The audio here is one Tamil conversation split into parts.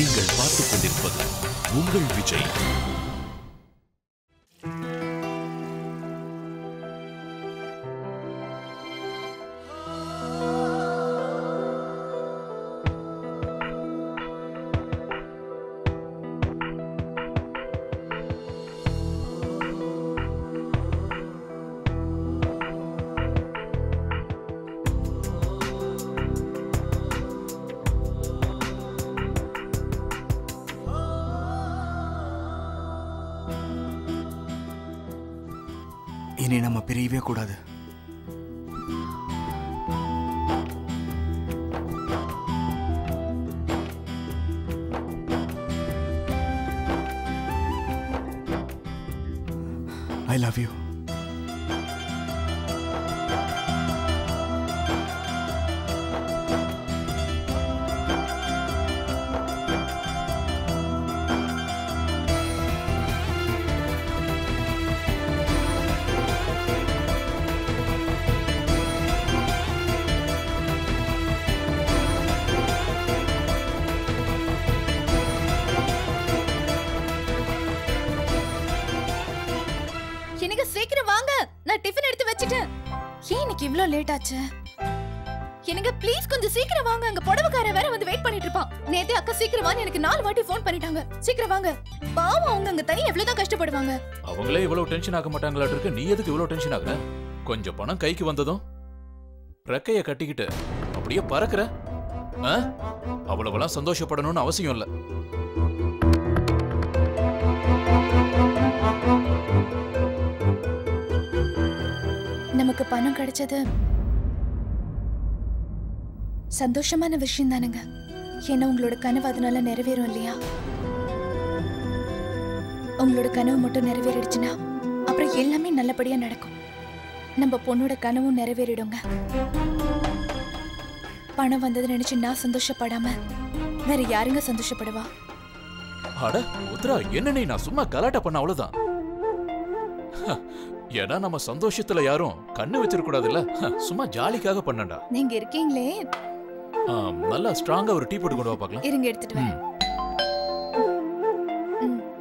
நீங்கள் பார்த்துக் கொண்டிருப்பது உங்கள் விஜய். இனி நம்ம பிரியவே கூடாது. I love you. எனக்கு சீக்கிரம் வாங்க, நான் டிஃபன் எடுத்து வச்சிட்டேன். ஏன் இன்னைக்கு இவ்ளோ லேட் ஆச்சு? எனக்கு ப்ளீஸ் கொஞ்சம் சீக்கிரம் வாங்க, அங்க புடவைக்காரன் வேற வந்து வெயிட் பண்ணிட்டு இருப்பான். நேத்து அக்கா சீக்கிரம் வான்னு எனக்கு 4 வாட்டி ஃபோன் பண்ணிட்டாங்க. சீக்கிரம் வாங்க. பாவம் அவங்க அங்க தனியா எவ்வளவு தான் கஷ்டப்படுவாங்க. அவங்களே இவ்வளவு டென்ஷன் ஆக மாட்டாங்களாட்டு இருக்கு. நீ எதுக்கு இவ்வளவு டென்ஷன் ஆகுற? கொஞ்சம் பணம் கைக்கு வந்ததும் ரெக்கைய கட்டிக்கிட்டு அப்படியே பறக்குற. அவ்வளவெல்லாம் சந்தோஷப்படணும்னு அவசியம் இல்ல. நமக்கு பணம் கிடைச்சது சந்தோஷமான விஷயம் தானுங்க. ஏன்னா உங்களோட கனவு அதனால நிறைவேறும் இல்லையா? உங்களோட கனவு மட்டும் நிறைவேறிடுச்சுன்னா அப்புறம் எல்லாமே நல்லபடியா நடக்கும். நம்ம பொண்ணோட கனவும் நிறைவேறிடுங்க. பணம் வந்தது நினைச்சு நான் சந்தோஷப்படாம வேற யாருங்க சந்தோஷப்படுவா? அட உத்ரா, என்ன நீ நான் சும்மா கலாட்டா பண்ண அவ்வளவுதான். ஏன்னா நம்ம சந்தோஷத்துல யாரும் கண்ணு வச்சிருக்கூடாதுல்ல. சும்மா ஜாலிக்காக பண்ணண்டா. நீங்க இருக்கீங்களே. நல்லா ஸ்ட்ராங்கா ஒரு டீ போட்டு கொண்டு வா பார்க்கலாம். இருங்க எடுத்துட்டு வரேன்.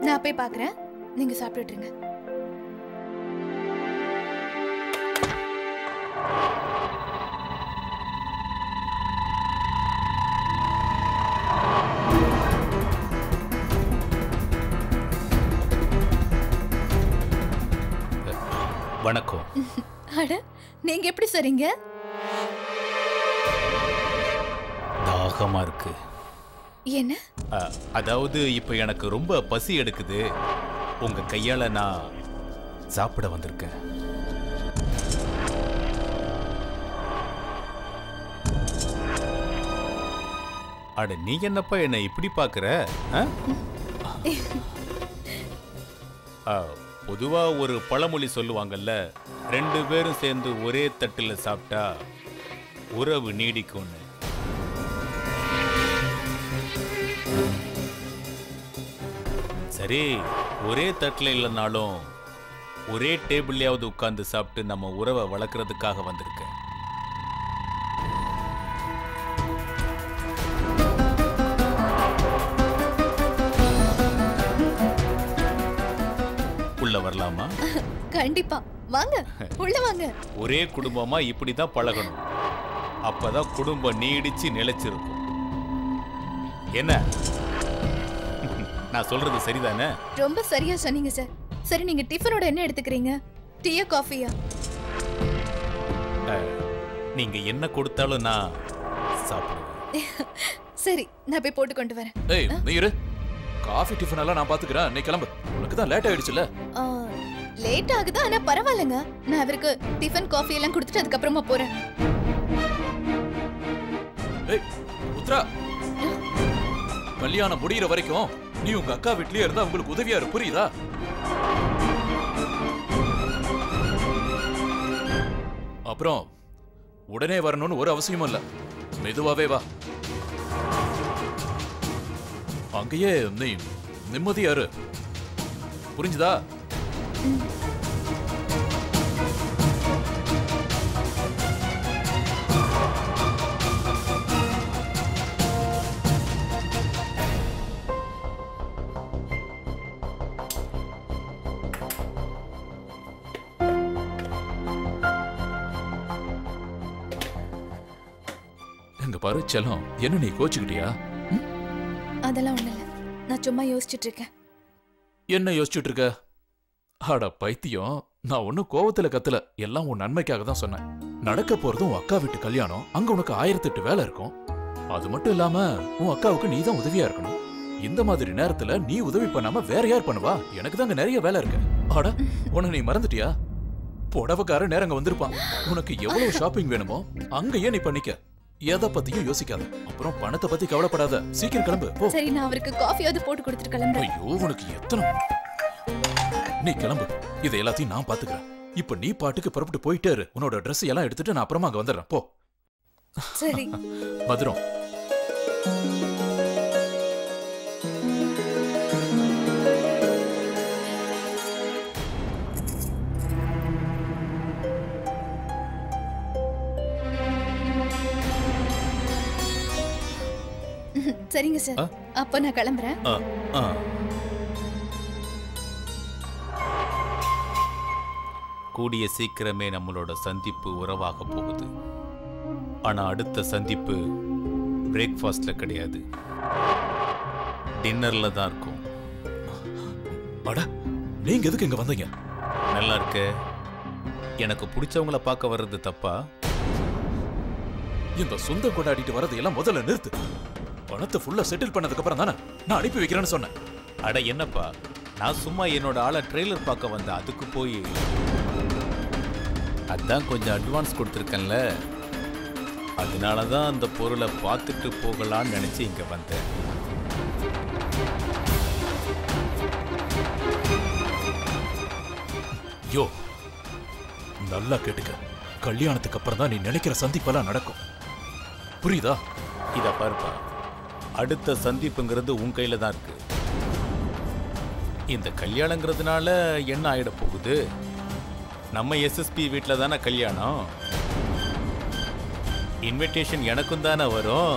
நான் போய் பார்க்கறேன், நீங்க சாப்பிட்டுட்டு இருங்க. வணக்கம். அட நீங்க எப்படி சரிங்க? தாகமா இருக்கு. என்ன? அதாவது இப்ப எனக்கு ரொம்ப பசி எடுக்குது. உங்க கையால நான் சாப்பிட வந்திருக்கேன். அட நீ என்னப்பா என்ன இப்படி பாக்குற? பொதுவா ஒரு பழமொழி சொல்லுவாங்கல்ல, 2 பேரும் சேர்ந்து ஒரே தட்டுல சாப்பிட்டா உறவு நீடிக்கும்னு. சரி, ஒரே தட்டுல இல்லைனாலும் ஒரே டேபிள்லயாவது உட்கார்ந்து சாப்பிட்டு நம்ம உறவை வளர்க்கறதுக்காக வந்திருக்கேன். உள்ள வரலாமா? கண்டிப்பா வாங்க, உள்ள வாங்க. ஒரே குடும்பமா இப்படிதான் பழகணும். அப்பதான் குடும்பம் நீடிச்சு நிலைச்சிருக்கும். என்ன நான் சொல்றது சரிதானே? ரொம்ப சரியா சொன்னீங்க சார். சரி, நீங்க டிஃபனோட என்ன எடுத்துக்கிறீங்க? டீயா காஃபியா? நீங்க என்ன கொடுத்தாலும் நான் சாப்பிடுவேன். சரி, நான் போய் போட்டு கொண்டு வரேன். ஏய் நீ இரு. காஃபி டிஃபன் எல்லாம் நான் பாத்துக்கிறேன். நீ கிளம்பு. உனக்கு தான் லேட் ஆயிடுச்சுல. லேட் ஆகுது, ஆனா பரவாயில்லைங்க. நான் அவருக்கு டிஃபன் காஃபி எல்லாம் கொடுத்துட்டு அதுக்கு அப்புறமா போறேன். ஏய் உத்ரா, கல்யாணம் முடியிற வரைக்கும் நீ உங்க அக்கா வீட்லயே இருந்தா உங்களுக்கு உதவியா இரு, புரியுதா? அப்புறம் உடனே வரணும்னு ஒரு அவசியமும் இல்ல. மெதுவாவே வா. அங்கேயே நீ நிம்மதியா இரு, புரிஞ்சுதா? பாரு செல்லம், என்ன நீ கோச்சுக்கிட்டியா? அதெல்லாம் ஒண்ணு இல்ல, நான் சும்மா யோசிச்சுட்டு இருக்கேன். என்ன யோசிச்சுட்டு இருக்க? அட பைத்தியம், நான் ஒன்னும் கோவத்துல கத்தல, எல்லாம் உன் நன்மைக்காக தான் சொன்னேன். நடக்க போறதும் உன் அக்கா வீட்டு கல்யாணம், அங்க உனக்கு 1008 வேலை இருக்கும். அது மட்டும் இல்லாம உன் அக்காவுக்கு நீ தான் உதவியா இருக்கணும். இந்த மாதிரி நேரத்துல நீ உதவி பண்ணாம வேற யார் பண்ணுவா? எனக்கு தான் அங்க நிறைய வேலை இருக்கு. அட, உனக்கு நீ மறந்துட்டியா? புடவைக்கார நேரங்க வந்திருப்பான். உனக்கு எவ்வளவு ஷாப்பிங் வேணுமோ அங்கேயே நீ பண்ணிக்க. எதை பத்தியும் யோசிக்காத. அப்புறம் பணத்தை பத்தி கவலைப்படாத. சீக்கிரம் கிளம்பு போ. சரி, நான் அவருக்கு காஃபியாவது போட்டு கொடுத்துட்டு கிளம்புறேன். ஐயோ, உனக்கு எத்தனை. நீ கிளம்பு, இதை எல்லாத்தையும் நான் பாத்துக்கிறேன். இப்ப நீ பாட்டுக்கு புறப்பட்டு போயிட்டே இரு. உன்னோட ட்ரெஸ் எல்லாம் எடுத்துட்டு நான் அப்புறமா அங்க வந்துடுறேன். போ. சரி. பத்ரம். சரிங்க சார், அப்ப நான் கிளம்புறேன். கூடிய சீக்கிரமே நம்மளோட சந்திப்பு உறவாக போகுது. ஆனா அடுத்த சந்திப்பு பிரேக்ஃபாஸ்ட்ல கிடையாது, டின்னர்ல தான் இருக்கும். அட, நீங்க எதுக்கு இங்க வந்தீங்க? நல்லா இருக்க. எனக்கு பிடிச்சவங்கள பார்க்க வர்றது தப்பா? இந்த சொந்தம் கொண்டாடிட்டு வரது எல்லாம் முதல்ல நிறுத்து. பணத்தை ஃபுல்லா செட்டில் பண்ணதுக்கு அப்புறம் தானே நான் அனுப்பி வைக்கிறேன்னு சொன்னேன். அட என்னப்பா, நான் சும்மா என்னோட ஆளை ட்ரெய்லர் பார்க்க வந்தேன். அதுக்கு போய் அதான் கொஞ்சம் அட்வான்ஸ் கொடுத்துருக்கேன்ல, அதனால தான் அந்த பொருளை பார்த்துட்டு போகலான்னு நினைச்சு இங்க வந்தேன். யோ, நல்லா கேட்டுக்க. கல்யாணத்துக்கு அப்புறம் தான் நீ நினைக்கிற சந்திப்பெல்லாம் நடக்கும். புரியுதா? இத பாருப்பா, அடுத்த சந்திப்புங்கிறது உன் கையில தான் இருக்கு. இந்த கல்யாணங்கிறதுனால என்ன ஆயிட போகுது? நம்ம எஸ்எஸ்பி வீட்ல தானே கல்யாணம். இன்விடேஷன் எனக்கும் தானே வரும்.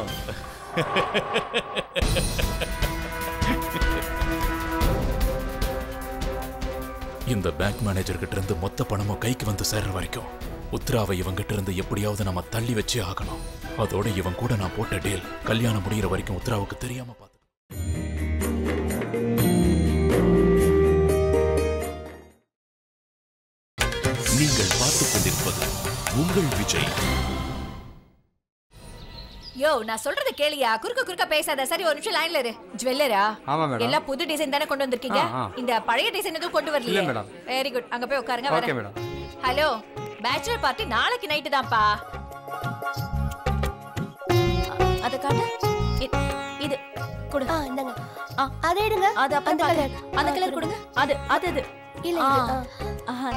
இந்த பேங்க் மேனேஜர் கிட்ட இருந்து மொத்த பணமும் கைக்கு வந்து சேர்ற வரைக்கும் உத்ராவை இவங்கிட்ட இருந்து எப்படியாவது நம்ம தள்ளி வச்சே ஆகணும். அதோட இவன் கூட நான் போட்ட டீல் கல்யாணம் முடிகிற வரைக்கும் உத்ராவுக்கு தெரியாம பார்த்து. நீங்கள் பார்த்துக் கொண்டிருப்பது உங்கள் விஜய். யோ, நான் சொல்றத கேளியா, குறுக்க பேசாத. சரி, ஒரு நிமிஷம் லைன்ல இரு. ஜுவல்லரா? ஆமா மேடம். எல்லாம் புது டிசைன் தானே கொண்டு வந்திருக்கீங்க. இந்த பழைய டிசைன் எதுவும் கொண்டு வரலையே? இல்ல மேடம். வெரி குட், அங்க போய் உட்காருங்க. Okay madam. Hello, bachelor party நாளைக்கு நைட்டு தான்ப்பா. அத காட்டு. இது கொடு. இந்தாங்க. அதை எடுங்க. அது அந்த கலர். அந்த கலர் கொடுங்க. அது அது இல்ல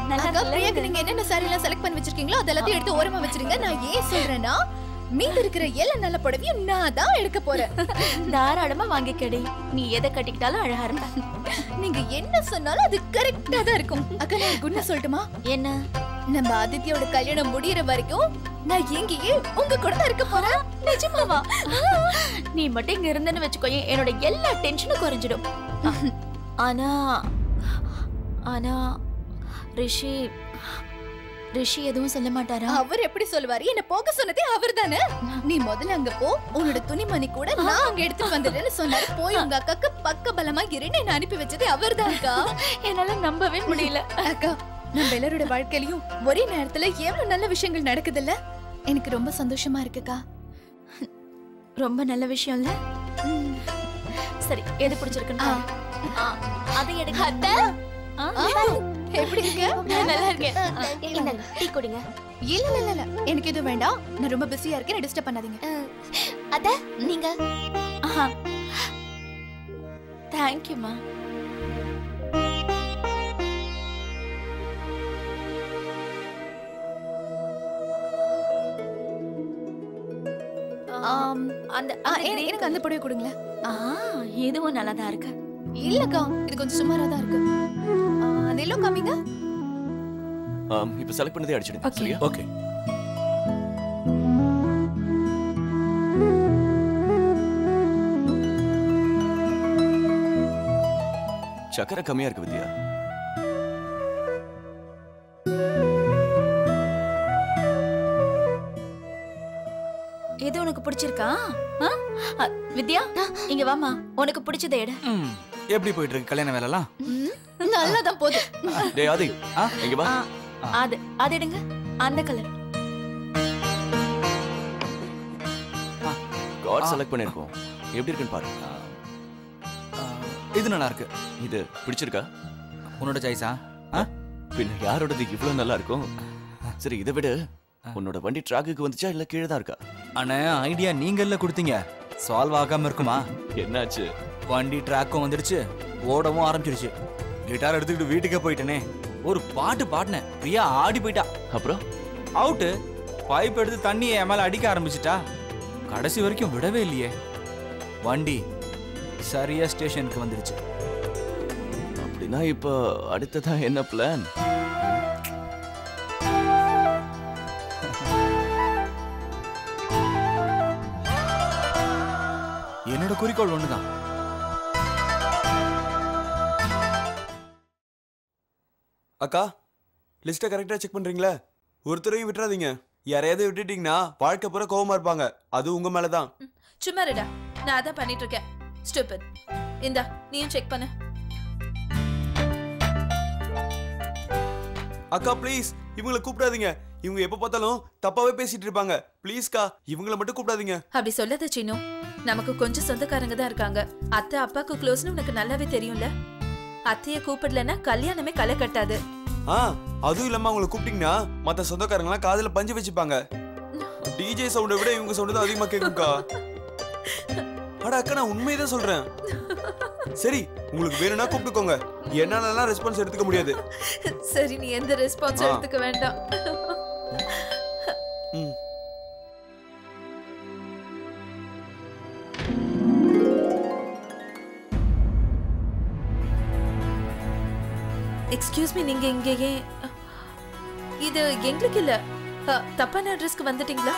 நல்லா அக்கா, பிரியாக்கு நீங்க என்னென்ன சாரி எல்லாம் செலக்ட் பண்ணி வச்சிருக்கீங்களோ அதெல்லாம் எடுத்து ஓரமா வச்சிருங்க. நான் ஏன் சொல்றேன்னா, மீதி இருக்கிற எல்லா நல்ல புடவையும் நான் தான் எடுக்க போறேன். தாராளமா வாங்கிக்கடி. நீ எதை கட்டிக்கிட்டாலும் அழகா இருப்ப. நீங்க என்ன சொன்னாலும் அது கரெக்டா தான் இருக்கும். அக்கா, நான் குண்ண சொல்லட்டுமா? என்ன? நம்ம ஆதித்யோட கல்யாணம் முடியற வரைக்கும் நான் எங்கேயே உங்க கூட தான் இருக்க போறேன். நிஜமாவா? நீ மட்டும் இங்க இருந்தேன்னு வச்சுக்கோயே, என்னோட எல்லா டென்ஷனும் குறைஞ்சிடும். ஆனா ஆனா ரிஷி எதுவும் சொல்ல மாட்டாரா? அவர் எப்படி சொல்லுவாரு? என்ன போக சொன்னதே அவர் தானே. நீ முதல்ல அங்க போ, உன்னோட துணிமணி கூட நான் அங்க எடுத்து வந்துடுறேன்னு சொன்னாரு. போய் உங்க அக்காக்கு பக்க பலமா இருன்னு என்ன அனுப்பி வச்சதே அவர் தான்க்கா. என்னால நம்பவே முடியல. அக்கா, நம்ம எல்லாரோட வாழ்க்கையிலயும் ஒரே நேரத்துல எவ்வளவு நல்ல விஷயங்கள் நடக்குதுல்ல. எனக்கு ரொம்ப சந்தோஷமா இருக்குக்கா. ரொம்ப நல்ல விஷயம் இல்ல? சரி, எது பிடிச்சிருக்குன்னு அதை எடுக்க. அத்தை, எப்படி இருக்கு? நல்லா இருக்கேன். இந்தாங்க, டீ குடிங்க. இல்ல இல்ல இல்ல, எனக்கு எதுவும் வேண்டாம். நான் ரொம்ப பிஸியா இருக்கேன், டிஸ்டர்ப் பண்ணாதீங்க. அத்தை, நீங்க. தேங்க்யூமா. எனக்கு அந்த புடவை கொடுங்களேன். இதுவும் நல்லாதான் இருக்கு. இல்லக்கா, இது கொஞ்சம் சுமாரா தான் இருக்கு. அது எல்லாம் காமிங்க. இப்ப செலக்ட் பண்ணதே அடிச்சிடுங்க. சரியா? ஓகே. சக்கரை கம்மியா இருக்கு வித்யா. எது உனக்கு பிடிச்சிருக்கு? இருக்கா? வித்யா இங்க வாமா, உனக்கு பிடிச்சதை எடு. எப்படி போயிட்டு இருக்கு கல்யாண வேலைலாம்? நல்லாதான் போகுது. டேய் ஆதி இங்க வா. அது எடுங்க, அந்த கலர். கார்ட் செலக்ட் பண்ணிருக்கோம். எப்படி இருக்குன்னு பாரு. இது நல்லா இருக்கு. இது பிடிச்சிருக்கா? உன்னோட சாய்ஸா? பின்ன யாரோடது இவ்வளவு நல்லா இருக்கும்? சரி இதை விட உன்னோட வண்டி ட்ராக்குக்கு வந்துச்சா இல்ல கீழே தான் இருக்கா? அண்ணே ஐடியா நீங்கல்ல கொடுத்தீங்க, சால்வ் ஆகாம இருக்குமா? என்னாச்சு? வண்டி ட்ராக்கும் வந்துடுச்சு, ஓடவும் ஆரம்பிச்சிருச்சு. கிட்டார் எடுத்துக்கிட்டு வீட்டுக்கே போயிட்டேனே, ஒரு பாட்டு பாடினேன், பிரியா ஆடி போயிட்டா. அப்புறம் அவுட்டு. பைப் எடுத்து தண்ணியை என் மேல அடிக்க ஆரம்பிச்சிட்டா. கடைசி வரைக்கும் விடவே இல்லையே. வண்டி சரியா ஸ்டேஷனுக்கு வந்துடுச்சு. அப்படின்னா இப்ப அடுத்ததா என்ன பிளான்? என்னோட குறிக்கோள் ஒண்ணுதான். அக்கா, லிஸ்ட்டை கரெக்டாக செக் பண்ணுறீங்களா? ஒருத்தரையும் விட்டுறாதீங்க. யாரையாவது விட்டுட்டீங்கன்னா வாழ்க்கை பூரா கோவமா இருப்பாங்க. அது உங்க மேல தான். சும்மா இருடா, நான் அதான் பண்ணிட்டு இருக்கேன். ஸ்டூபிட். இந்தா நீயும் செக் பண்ணு. அக்கா ப்ளீஸ், இவங்களை கூப்பிடாதீங்க. இவங்க எப்ப பார்த்தாலும் தப்பாவே பேசிட்டு இருப்பாங்க. ப்ளீஸ்க்கா, இவங்களை மட்டும் கூப்பிடாதீங்க. அப்படி சொல்லாத சீனு. நமக்கு கொஞ்சம் சொந்தக்காரங்க தான் இருக்காங்க. அத்தை அப்பாக்கு க்ளோஸ்னு உனக்கு நல்லாவே தெரியும்ல. அத்தைய கூப்பிடலன்னா கல்யாணமே களை கட்டாது. அதுவும் இல்லாம அவங்களை கூப்பிட்டீங்கன்னா மத்த சொந்தக்காரங்களாம் காதுல பஞ்சு வச்சுப்பாங்க. டிஜே சவுண்டை விட இவங்க சவுண்ட் தான் அதிகமா கேட்கும்க்கா. அட அக்கா, நான் உண்மையதான் சொல்றேன். சரி, உங்களுக்கு வேணும்னா கூப்பிட்டுக்கோங்க. என்னாலலாம் ரெஸ்பான்ஸ் எடுத்துக்க முடியாது. சரி, நீ எந்த ரெஸ்பான்ஸ் எடுத்துக்க வேண்டாம். எக்ஸ்கியூஸ் மீ, நீங்க இங்கேயே? இது எங்களுக்கு இல்ல, தப்பான அட்ரஸ்க்கு வந்துட்டீங்களா?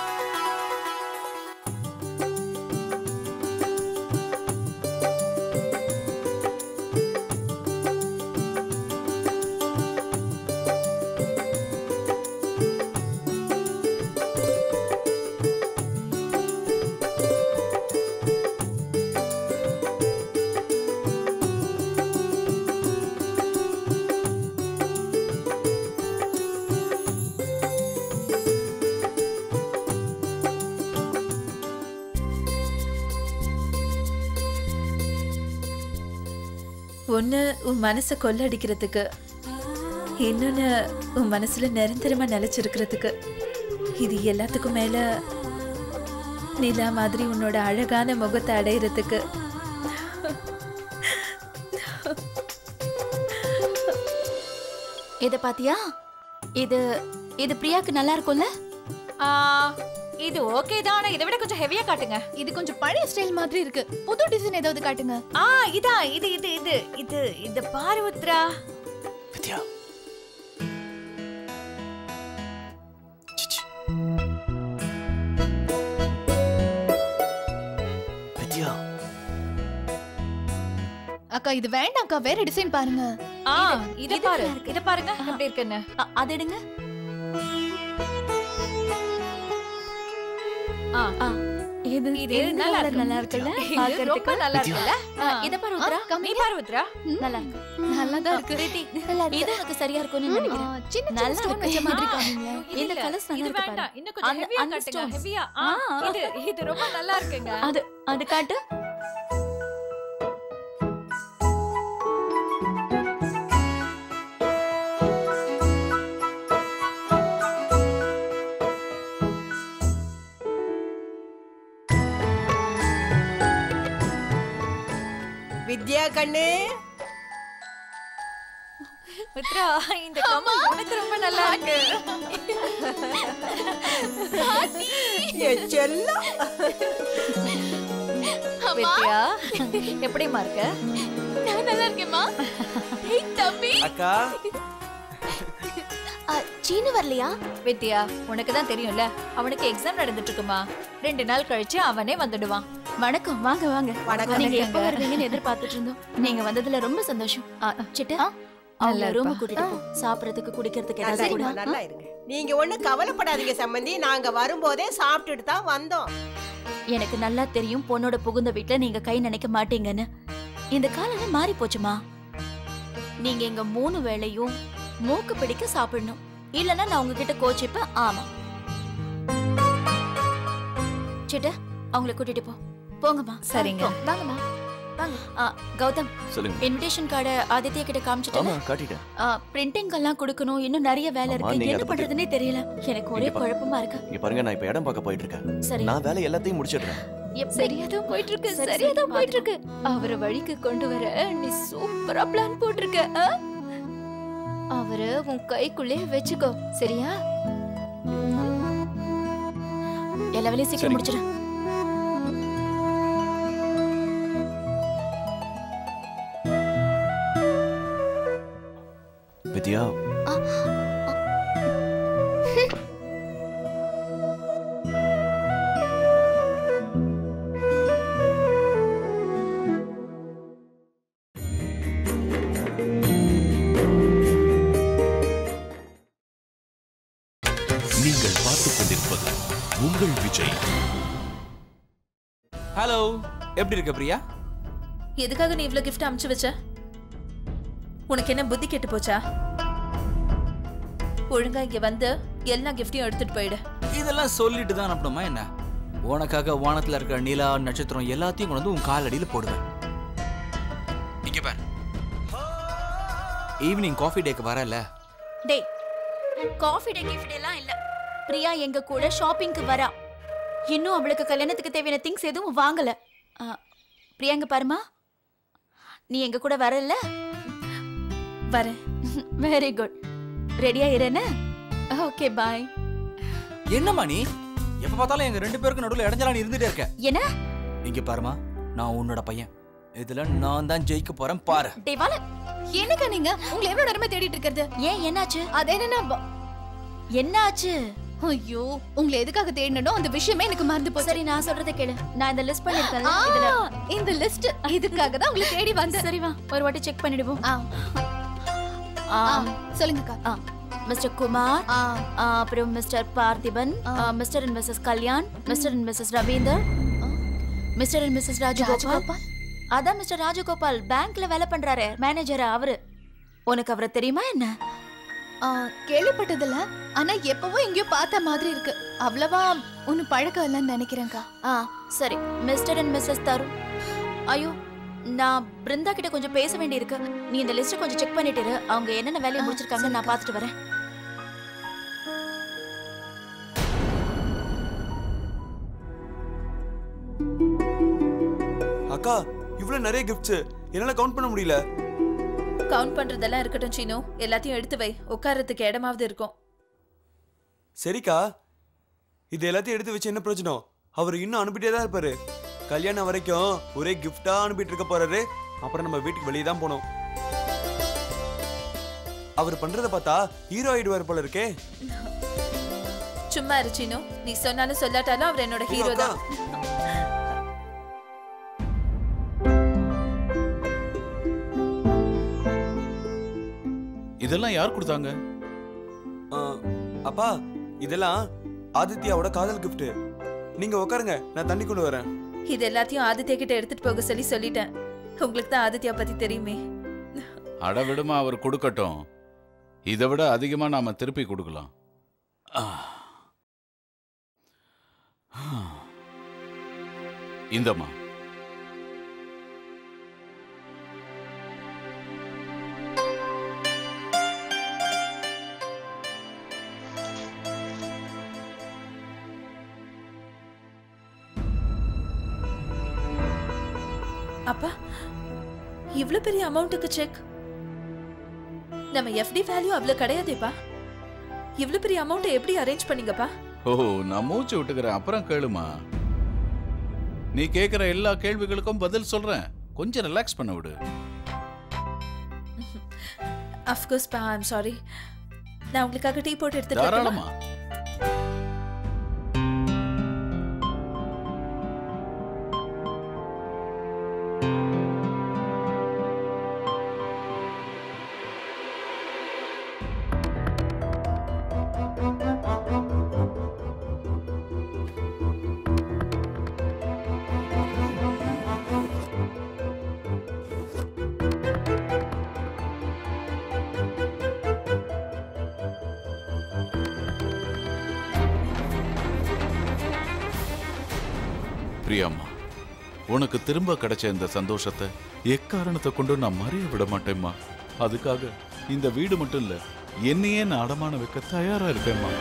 ஒன்னு உன் மனசை கொள்ளடிக்கிறதுக்கு, இன்னொன்னு உன் மனசுல நிரந்தரமா நிலைச்சிருக்கிறதுக்கு. இது எல்லாத்துக்கும் மேல நிலா மாதிரி உன்னோட அழகான முகத்தை அடையிறதுக்கு. இத பாத்தியா? இது இது பிரியாக்கு நல்லா இருக்கும்ல? இது ஓகே தான், ஆனா இதை விட கொஞ்சம் ஹெவியா காட்டுங்க. இது கொஞ்சம் பழைய ஸ்டைல் மாதிரி இருக்கு. புது டிசைன் ஏதாவது காட்டுங்க. இதான் இது இது இது இது இது பாரு உத்ரா. வித்யா, வித்யா. அக்கா இது வேண்டாம்க்கா, வேற டிசைன் பாருங்க. இத பாரு, இத பாருங்க எப்படி இருக்குன்னு. அது எடுங்க. இது நல்லா இருக்குல்ல? ரொம்ப நல்லா இருக்குல்ல? இத பாரு உத்ரா. நீ பாரு உத்ரா. நல்லா இருக்கு. நல்லா தான் இருக்கு. இது எனக்கு சரியா இருக்கும்னு நினைக்கிறேன். சின்ன நல்லா இருக்கு மாதிரி காமிங்க. இந்த கலர்ஸ் நல்லா இருக்கு பாரு. இன்னும் கொஞ்சம் ஹெவியா காட்டுங்க. ஹெவியா. இது ரொம்ப நல்லா இருக்குங்க. அது காட்டு. வித்யா கண்ணு, உத்ரா இந்த கம்மல் உனக்கு ரொம்ப நல்லா இருக்கு. வித்யா எப்படிமா இருக்க? நான் நல்லா இருக்கேம்மா. ஏய் தம்பி. அக்கா, சீனு வரலையா? வித்யா உனக்கு தான் தெரியும்ல, அவனுக்கு எக்ஸாம் நடந்துட்டு இருக்குமா. 2 நாள் கழிச்சு அவனே வந்துடுவான். வணக்கம், வாங்க வாங்க. வணக்கம். நீங்க எப்ப வருவீங்கன்னு எதிர்பார்த்துட்டு இருந்தோம். நீங்க வந்ததுல ரொம்ப சந்தோஷம். சிட்டு, அவங்க ரூம் கூட்டிட்டு போ. சாப்பிடுறதுக்கு குடிக்கிறதுக்கு ஏதாவது சரிம்மா, கொடு. நல்லா இருங்க. நீங்க ஒண்ணும் கவலைப்படாதீங்க சம்பந்தி, நாங்க வரும்போதே சாப்பிட்டுட்டு தான் வந்தோம். எனக்கு நல்லா தெரியும் பொண்ணோட புகுந்த வீட்ல நீங்க கை நினைக்க மாட்டீங்கன்னு. இந்த காலம் மாறி போச்சுமா. நீங்க எங்க 3 வேளையும் மூக்கு பிடிக்க சாப்பிடணும். இல்லன்னா நான் உங்ககிட்ட கோச்சிப்பேன். ஆமா சிட்ட, அவங்கள கூட்டிட்டு போ. போங்கம்மா. சரிங்க. வாங்கம்மா வாங்க. கௌதம், சொல்லுங்க. இன்விடேஷன் கார்டை ஆதித்யா கிட்ட காமிச்சிட்டேன். ஆமா காட்டிட்டேன். பிரிண்டிங் எல்லாம் கொடுக்கணும். இன்னும் நிறைய வேலை ஆமா, இருக்கு. நீங்க என்ன அதை பத்தி- பண்றதுன்னே தெரியல. எனக்கு ஒரே இங்க பாருங்க. குழப்பமா இருக்கு. இங்க பாருங்க, நான் இப்ப இடம் பார்க்க போயிட்டு இருக்கேன். சரி. நான் வேலை எல்லாத்தையும் முடிச்சிடுறேன். சரியாதான் போயிட்டு இருக்கு, சரி, சரியாதான் சரி, போயிட்டு இருக்கு. அவரை வழிக்கு கொண்டு வர நீ சூப்பரா பிளான் போட்டிருக்க. அவரை உன் கைக்குள்ளே வச்சுக்கோ, சரியா? எல்லா வேலையும் சீக்கிரம் சரி. முடிச்சிடு. வித்யா, நீங்கள் பார்த்துக் கொண்டிருப்பது உங்கள் விஜய். ஹலோ, எப்படி இருக்க பிரியா? எதுக்காக நீ இவ்ளோ gift அனுப்பிச்சு வச்ச? உனக்கு என்ன புத்தி கெட்டு போச்சா? ஒழுங்கா இங்க வந்து எல்லா கிஃப்டையும் எடுத்துட்டு போயிடு. இதெல்லாம் சொல்லிட்டு தான் அனுப்பணுமா என்ன? உனக்காக வானத்துல இருக்கிற நிலா நட்சத்திரம் எல்லாத்தையும் கொண்டு வந்து உன் காலடியில போடுவேன். இங்க பாரு, ஈவினிங் காஃபி டேக்கு வரல. டேய், காஃபி டே கிஃப்ட் எல்லாம் இல்ல. பிரியா எங்க கூட ஷாப்பிங்க்கு வரா. இன்னும் அவளுக்கு கல்யாணத்துக்கு தேவையான திங்ஸ் எதுவும் வாங்கல. பிரியா எங்க பாருமா, நீ எங்க கூட வரல. வரேன். Very good. ரெடியா இருன்னு. Okay bye. என்னம்மா நீ எப்ப பார்த்தாலும் எங்க 2 பேருக்கு நடுவுல இடைஞ்சலா நீ இருந்துட்டே இருக்க. என்ன? இங்க பாருமா, நான் உன்னோட பையன். இதுல நான் தான் ஜெயிக்க போறேன் பாரு. டேய் வால, என்னக்கா நீங்க உங்களை எவ்வளவு நேரமா தேடிட்டு இருக்கிறது? ஏன் என்னாச்சு? அது என்னன்னா, என்னாச்சு? ஐயோ, உங்களை எதுக்காக தேடினோ அந்த விஷயமே எனக்கு மறந்து போச்சு. சரி, நான் சொல்றதை கேளு. நான் இந்த லிஸ்ட் பண்ணிருக்கேன்ல, ஆ, இதுல இந்த லிஸ்ட் இதுக்காக தான் உங்களை தேடி வந்தேன். சரி வா, ஒரு வாட்டி செக் பண்ணிடுவோம். சொல்லுங்கக்கா. மிஸ்டர் குமார், அப்புறம் Mr Parthiban, Mr and Mrs Kalyan, Mr and Mrs Ravinder, Mr and Mrs Rajagopal. அதான் மிஸ்டர் ராஜகோபால் பேங்க்ல வேலை பண்றாரு, மேனேஜரா அவரு. உனக்கு அவரை தெரியுமா என்ன? கேள்விப்பட்டதில்ல, ஆனா எப்பவும் எங்கேயோ பார்த்த மாதிரி இருக்கு. அவ்வளவா ஒன்னும் பழக்கம் இல்லைன்னு நினைக்கிறேன்க்கா. சரி, மிஸ்டர் அண்ட் மிஸ்ஸஸ் தருண். ஐயோ, நான் பிருந்தா கிட்ட கொஞ்சம் பேச வேண்டி இருக்கு. நீ இந்த லிஸ்ட் கொஞ்சம் செக் பண்ணிட்டு இரு. அவங்க என்னென்ன வேலையை முடிச்சிருக்காங்க நான் பார்த்துட்டு வரேன். அக்கா, இவ்வளவு நிறைய கிஃப்ட்ஸ் என்னால கவுண்ட் பண்ண முடியல. கவுண்ட் பண்றதெல்லாம் இருக்கட்டும் சீனு, எல்லாத்தையும் எடுத்து வை. உட்கார்றதுக்கு இடமாவது இருக்கும். சரிக்கா, இது எல்லாத்தையும் எடுத்து வச்சு என்ன பிரயோஜனம்? அவர் இன்னும் அனுப்பிட்டே தான் இருப்பாரு. கல்யாணம் வரைக்கும் ஒரே கிஃப்டா அனுப்பிட்டு இருக்க போறாரு. அப்புறம் நம்ம வீட்டுக்கு வெளியே தான் போனோம். அவர் பண்றத பார்த்தா ஹீரோ ஆயிடுவார் போல இருக்கே. சும்மா இரு சீனு, நீ சொன்னாலும் சொல்லாட்டாலும் அவர் என்னோட ஹீரோ தான். இதெல்லாம் யார் கொடுத்தாங்க? அப்பா, இதெல்லாம் ஆதித்யாவோட காதல் கிஃப்ட். நீங்க உட்காருங்க, நான் தண்ணி கொண்டு வரேன். இது எல்லாத்தையும் ஆதித்யா கிட்ட எடுத்துட்டு போக சொல்லிட்டேன். உங்களுக்கு தான் ஆதித்யா பத்தி தெரியுமே. அட விடுமா, அவர் கொடுக்கட்டும். இதை விட அதிகமா நாம திருப்பி கொடுக்கலாம். இந்தம்மா. அப்பா, இவ்ளோ பெரிய அமௌண்ட்டுக்கு செக்? நம்ம எஃப்டி வேல்யூ அவ்வளவு கிடையாதேப்பா. இவ்ளோ பெரிய அமௌண்ட் எப்படி அரேஞ்ச் பண்ணீங்கப்பா? ஓ, நான் மூச்சு விட்டுக்கிறேன், அப்புறம் கேளுமா. நீ கேட்கிற எல்லா கேள்விகளுக்கும் பதில் சொல்றேன். கொஞ்சம் ரிலாக்ஸ் பண்ண விடு. Of course பா, I'm sorry. நான் உங்களுக்காக டீ போட்டு எடுத்துட்டு தாராளமா. பிரியாம்மா, உனக்கு திரும்ப கிடைச்ச இந்த சந்தோஷத்தை எக்காரணத்தை கொண்டு நான் மறைய விட மாட்டேம்மா. அதுக்காக இந்த வீடு மட்டும் இல்ல, என்னையே நான் அடமான வைக்க தயாரா இருக்கேம்மா.